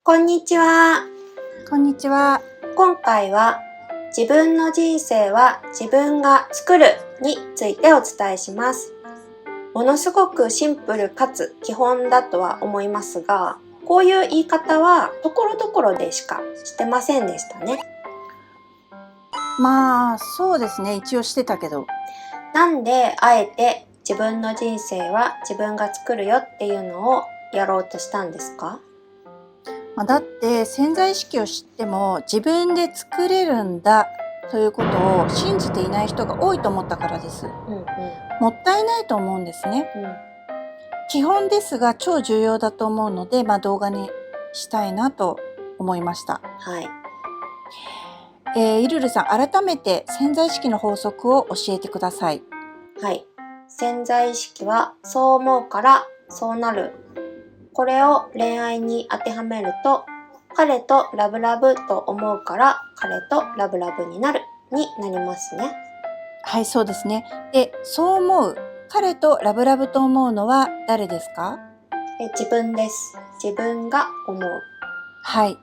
こんにちは。こんにちは。今回は自分の人生は自分が作るについてお伝えします。ものすごくシンプルかつ基本だとは思いますが、こういう言い方はところどころでしかしてませんでしたね。まあそうですね、一応してたけど。なんであえて自分の人生は自分が作るよっていうのをやろうとしたんですか？だって潜在意識を知っても自分で作れるんだということを信じていない人が多いと思ったからです。もったいないと思うんですね。基本ですが超重要だと思うので、動画にしたいなと思いました。はい。イルルさん、改めて潜在意識の法則を教えてください。はい。潜在意識はそう思うからそうなる。これを恋愛に当てはめると、彼とラブラブと思うから彼とラブラブになるになりますね。はい、そうですね。で、そう思う。彼とラブラブと思うのは誰ですか？自分です。自分が思う。はい。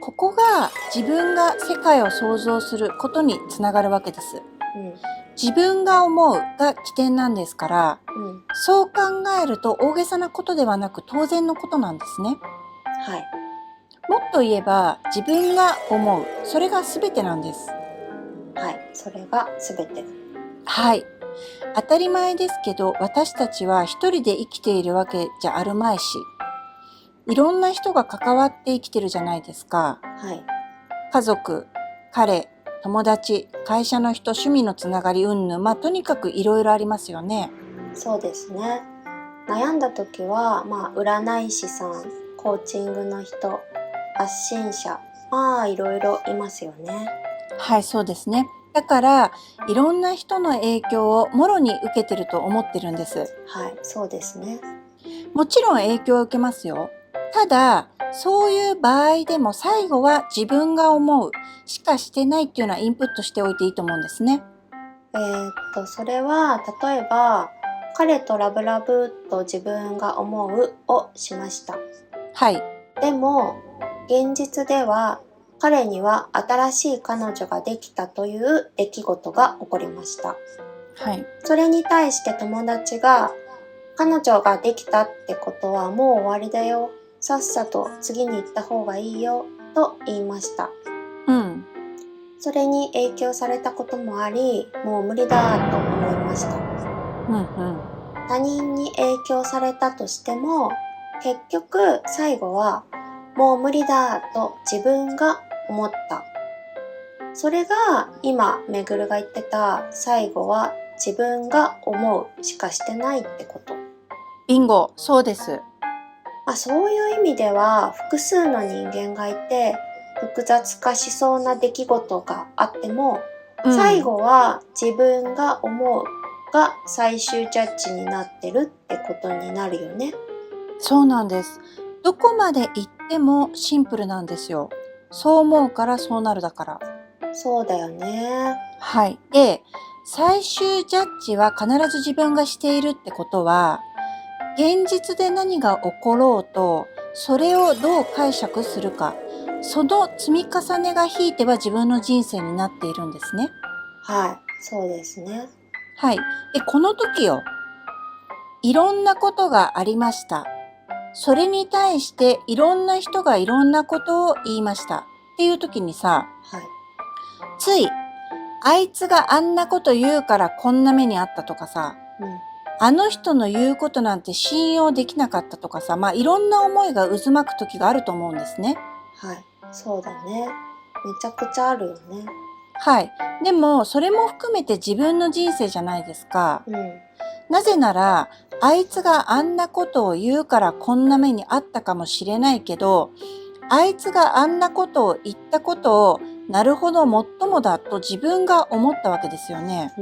ここが自分が世界を創造することにつながるわけです。自分が思うが起点なんですから、そう考えると大げさなことではなく当然のことなんですね。はい。もっと言えば自分が思う。それが全てなんです。はい。それが全て。はい。当たり前ですけど、私たちは一人で生きているわけじゃあるまいし、いろんな人が関わって生きてるじゃないですか。はい。家族、彼、友達、会社の人、趣味のつながり云々、とにかくいろいろありますよね。そうですね。悩んだ時は、占い師さん、コーチングの人、発信者、いろいろいますよね。はい、そうですね。だから、いろんな人の影響をもろに受けてると思ってるんです。はい、そうですね。もちろん影響を受けますよ。ただ、そういう場合でも最後は自分が思うしかしてないっていうのはインプットしておいていいと思うんですね。それは例えば彼とラブラブと自分が思うをしました。はい。でも現実では彼には新しい彼女ができたという出来事が起こりました。はい。それに対して友達が彼女ができたってことはもう終わりだよ。さっさと次に行った方がいいよと言いました。それに影響されたこともあり、もう無理だと思いました。他人に影響されたとしても、結局最後はもう無理だと自分が思った。それが今めぐるが言ってた最後は自分が思うしかしてないってこと。ビンゴ、そうです。そういう意味では複数の人間がいて複雑化しそうな出来事があっても、最後は自分が思うが最終ジャッジになってるってことになるよね。そうなんです。どこまで行ってもシンプルなんですよ。そう思うからそうなるだから。そうだよね。はい。で、最終ジャッジは必ず自分がしているってことは、現実で何が起ころうと、それをどう解釈するか、その積み重ねがひいては自分の人生になっているんですね。はい、そうですね。はい。で、この時よ、いろんなことがありました。それに対していろんな人がいろんなことを言いましたっていう時にさ、ついあいつがあんなこと言うからこんな目にあったとかさ、あの人の言うことなんて信用できなかったとかさ、いろんな思いが渦巻く時があると思うんですね。はい、そうだね。めちゃくちゃあるよね。はい。でもそれも含めて自分の人生じゃないですか。なぜなら、あいつがあんなことを言うからこんな目にあったかもしれないけど、あいつがあんなことを言ったことをなるほどもっともだと自分が思ったわけですよね。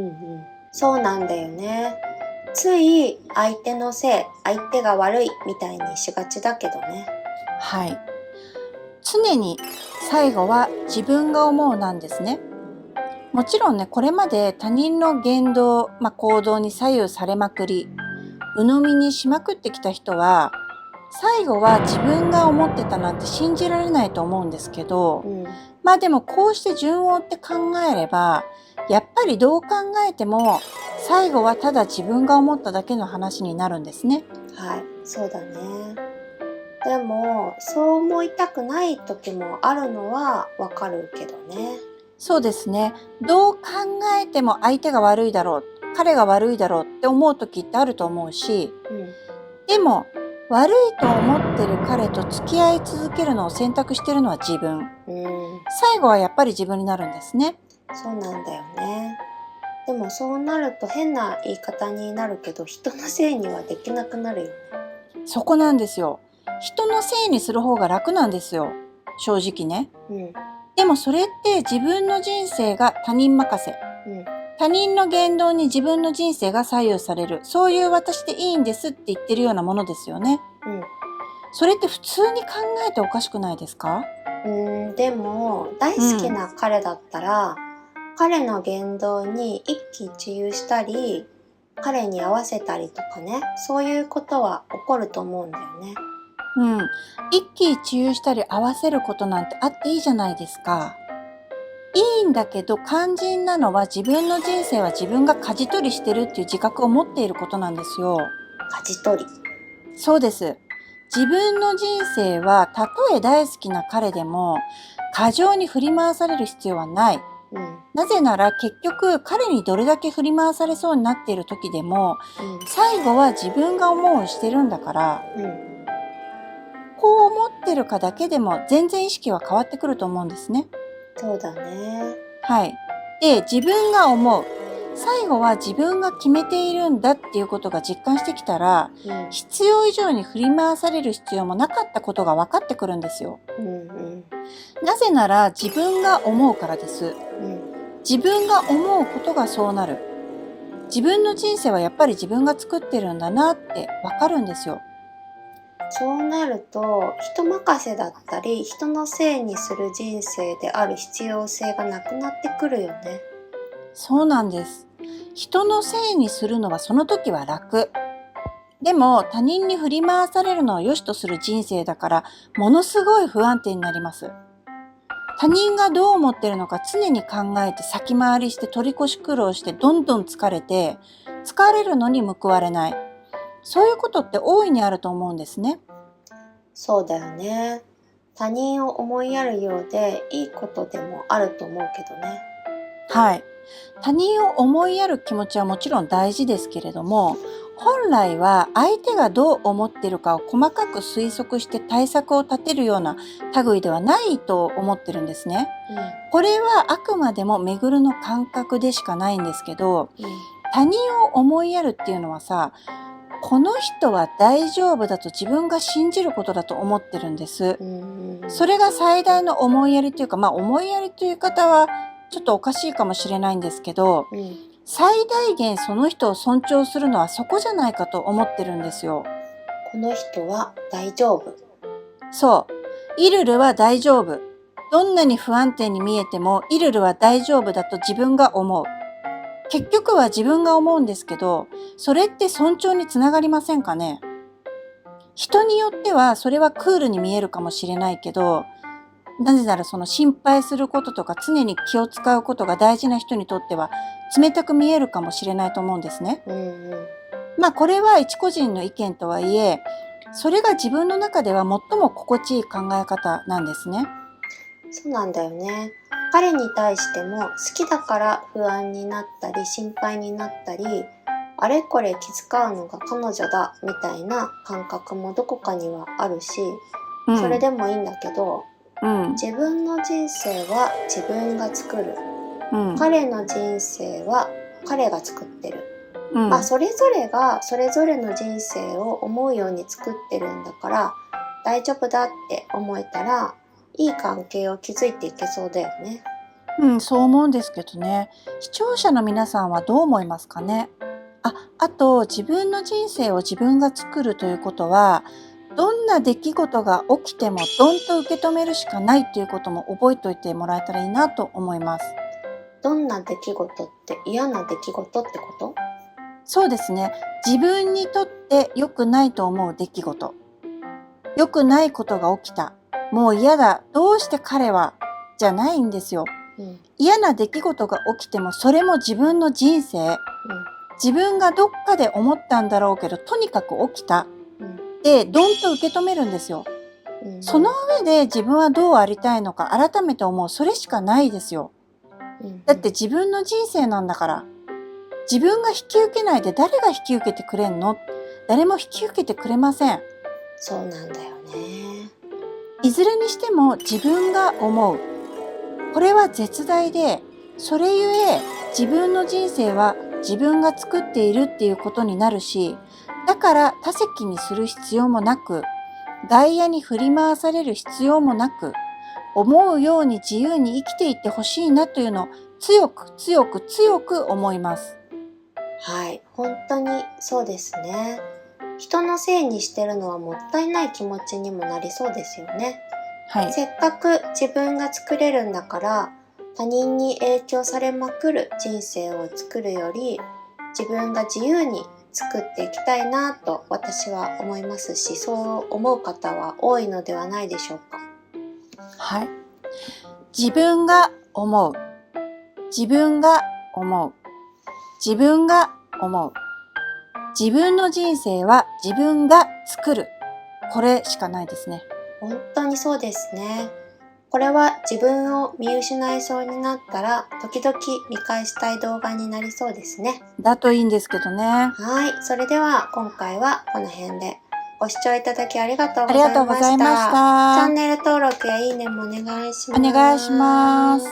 そうなんだよね。つい相手のせい、相手が悪いみたいにしがちだけどね。はい。常に最後は自分が思うなんですね。もちろんね、これまで他人の言動、行動に左右されまくり、鵜呑みにしまくってきた人は、最後は自分が思ってたなんて信じられないと思うんですけど、うん。まあでもこうして順を追って考えれば、やっぱりどう考えても最後はただ自分が思っただけの話になるんですね。はい、そうだね。でも、そう思いたくない時もあるのはわかるけどね。そうですね。どう考えても相手が悪いだろう、彼が悪いだろうって思う時ってあると思うし、うん。でも悪いと思ってる彼と付き合い続けるのを選択してるのは自分。最後はやっぱり自分になるんですね。そうなんだよね。でもそうなると変な言い方になるけど、人のせいにはできなくなるよね。そこなんですよ。人のせいにする方が楽なんですよ。正直ね。でもそれって自分の人生が他人任せ。他人の言動に自分の人生が左右される。そういう私でいいんですって言ってるようなものですよね。それって普通に考えておかしくないですか？でも大好きな彼だったら、彼の言動に一喜一憂したり、彼に合わせたりとかね、そういうことは起こると思うんだよね。一喜一憂したり合わせることなんてあっていいじゃないですか。いいんだけど肝心なのは自分の人生は自分が舵取りしてるっていう自覚を持っていることなんですよ。舵取り。そうです。自分の人生はたとえ大好きな彼でも過剰に振り回される必要はない。なぜなら結局彼にどれだけ振り回されそうになっている時でも、最後は自分が思うしてるんだから、こう思ってるかだけでも全然意識は変わってくると思うんですね。そうだね。はい。で、自分が思う。最後は自分が決めているんだっていうことが実感してきたら、必要以上に振り回される必要もなかったことが分かってくるんですよ。なぜなら自分が思うからです。自分が思うことがそうなる。自分の人生はやっぱり自分が作ってるんだなって分かるんですよ。そうなると、人任せだったり、人のせいにする人生である必要性がなくなってくるよね。そうなんです。人のせいにするのはその時は楽。でも他人に振り回されるのを良しとする人生だから、ものすごい不安定になります。他人がどう思ってるのか常に考えて先回りして取り越し苦労してどんどん疲れて、疲れるのに報われない。そういうことって大いにあると思うんですね。そうだよね。他人を思いやるようでいいことでもあると思うけどね。はい。他人を思いやる気持ちはもちろん大事ですけれども、本来は相手がどう思っているかを細かく推測して対策を立てるような類ではないと思ってるんですね。これはあくまでもめぐるの感覚でしかないんですけど、他人を思いやるっていうのはさ、この人は大丈夫だと自分が信じることだと思ってるんです。それが最大の思いやりというか、思いやりという言い方はちょっとおかしいかもしれないんですけど、最大限その人を尊重するのはそこじゃないかと思ってるんですよ。この人は大丈夫。そう。イルルは大丈夫。どんなに不安定に見えてもイルルは大丈夫だと自分が思う。結局は自分が思うんですけど、それって尊重につながりませんかね？人によってはそれはクールに見えるかもしれないけど、なぜならその心配することとか常に気を使うことが大事な人にとっては冷たく見えるかもしれないと思うんですね。これは一個人の意見とはいえ、それが自分の中では最も心地いい考え方なんですね。そうなんだよね。彼に対しても好きだから不安になったり心配になったり、あれこれ気遣うのが彼女だみたいな感覚もどこかにはあるし、それでもいいんだけど、自分の人生は自分が作る、彼の人生は彼が作ってる、それぞれがそれぞれの人生を思うように作ってるんだから大丈夫だって思えたら、いい関係を築いていけそうだよね。そう思うんですけどね。視聴者の皆さんはどう思いますかね？あと自分の人生を自分が作るということは、どんな出来事が起きてもドンと受け止めるしかないということも覚えておいてもらえたらいいなと思います。どんな出来事って嫌な出来事ってこと？そうですね。自分にとって良くないと思う出来事。良くないことが起きた。もう嫌だ。どうして彼はじゃないんですよ。嫌な出来事が起きてもそれも自分の人生。自分がどっかで思ったんだろうけど、とにかく起きた。で、ドンと受け止めるんですよ。その上で自分はどうありたいのか改めて思う。それしかないですよ。だって自分の人生なんだから。自分が引き受けないで誰が引き受けてくれんの？誰も引き受けてくれません。そうなんだよね。いずれにしても自分が思う。これは絶大で、それゆえ自分の人生は自分が作っているっていうことになるし、だから他責にする必要もなく、外野に振り回される必要もなく、思うように自由に生きていってほしいなというのを強く強く強く思います。はい、本当にそうですね。人のせいにしてるのはもったいない気持ちにもなりそうですよね。はい、せっかく自分が作れるんだから他人に影響されまくる人生を作るより自分が自由に作っていきたいなと私は思いますし、そう思う方は多いのではないでしょうか。はい。自分が思う。自分が思う。自分が思う。自分の人生は自分が作る。これしかないですね。本当にそうですね。これは自分を見失いそうになったら時々見返したい動画になりそうですね。だといいんですけどね。はい。それでは今回はこの辺でご視聴いただきありがとうございました。ありがとうございました。チャンネル登録やいいねもお願いします。お願いします。